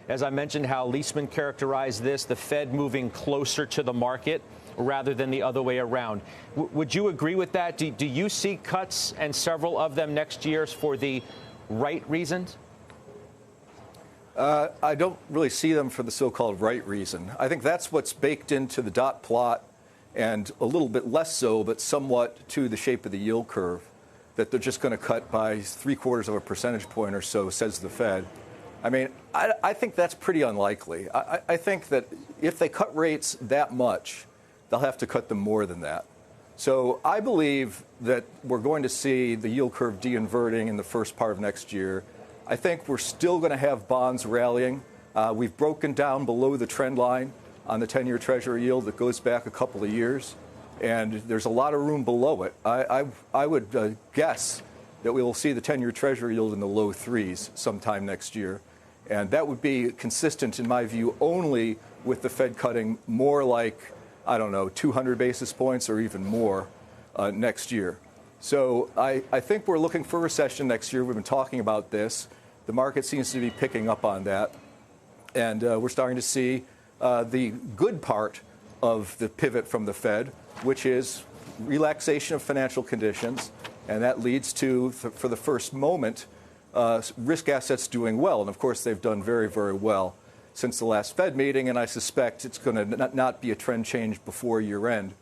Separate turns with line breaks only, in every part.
as I mentioned, how Leisman characterized this, the Fed moving closer to the market rather than the other way around. Would you agree with that? Do you see cuts, and several of them next year, for the right reasons?
I don't really see them for the so-called right reason. I think that's what's baked into the dot plot, and a little bit less so, but somewhat to the shape of the yield curve, that they're just going to cut by 0.75 of a percentage point or so, says the Fed. I mean, I think that's pretty unlikely. I think that if they cut rates that much, they'll have to cut them more than that. So I believe that we're going to see the yield curve de-inverting in the first part of next year. I think we're still going to have bonds rallying. We've broken down below the trend line on the 10-year Treasury yield that goes back a couple of years, and there's a lot of room below it. I would guess that we will see the 10-year Treasury yield in the low threes sometime next year, and that would be consistent, in my view, only with the Fed cutting more like, I don't know, 200 basis points or even more next year. So I think we're looking for a recession next year. We've been talking about this. The market seems to be picking up on that. And we're starting to see the good part of the pivot from the Fed, which is relaxation of financial conditions. And that leads to, for the first moment, risk assets doing well. And, of course, they've done very, very well since the last Fed meeting, and I suspect it's going to not be a trend change before year end.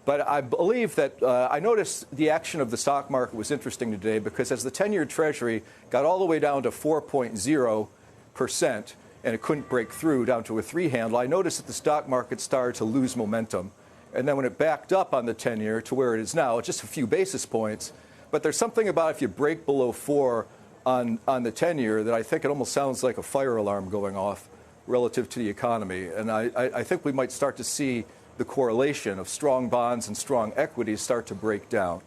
But I believe that I noticed the action of the stock market was interesting today, because as the 10-year Treasury got all the way down to 4.0% and it couldn't break through down to a 3 handle, I noticed that the stock market started to lose momentum. And then when it backed up on the 10-year to where it is now, just a few basis points. But there's something about if you break below 4 on the 10-year that I think it almost sounds like a fire alarm going off relative to the economy. And I think we might start to see the correlation of strong bonds and strong equities start to break down.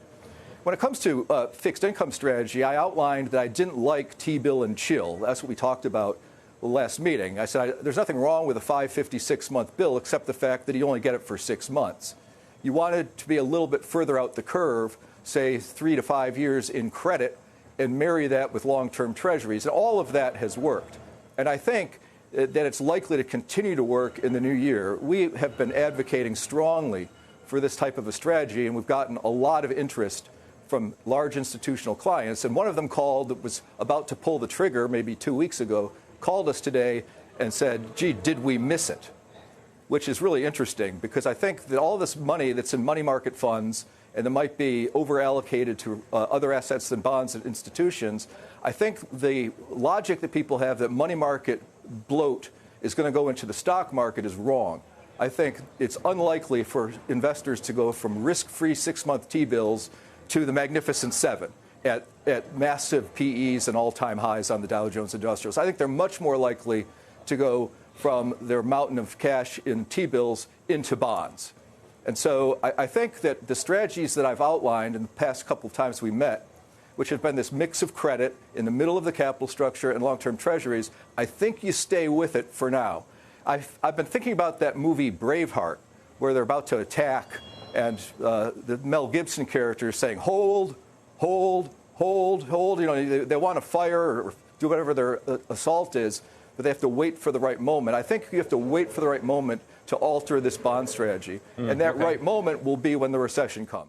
When it comes to fixed income strategy, I outlined that I didn't like T-bill and chill. That's what we talked about the last meeting. I said there's nothing wrong with a 556-month bill except the fact that you only get it for 6 months. You wanted to be a little bit further out the curve, say 3 to 5 years in credit, and marry that with long-term treasuries. And all of that has worked. And I think that it's likely to continue to work in the new year. We have been advocating strongly for this type of a strategy, and we've gotten a lot of interest from large institutional clients. And one of them called, that was about to pull the trigger maybe 2 weeks ago, called us today and said, gee, did we miss it? Which is really interesting, because I think that all this money that's in money market funds and that might be over-allocated to other assets than bonds and institutions, I think the logic that people have that money market bloat is going to go into the stock market is wrong. I think it's unlikely for investors to go from risk-free 6-month T-bills to the Magnificent Seven at massive PEs and all-time highs on the Dow Jones Industrials. I think they're much more likely to go from their mountain of cash in T-bills into bonds. And so I think that the strategies that I've outlined in the past couple of times we met, which have been this mix of credit in the middle of the capital structure and long-term treasuries, I think you stay with it for now. I've been thinking about that movie Braveheart, where they're about to attack, and the Mel Gibson character is saying, hold, hold, hold, hold. You know, they want to fire or do whatever their assault is, but they have to wait for the right moment. I think you have to wait for the right moment to alter this bond strategy. And that right moment will be when the recession comes.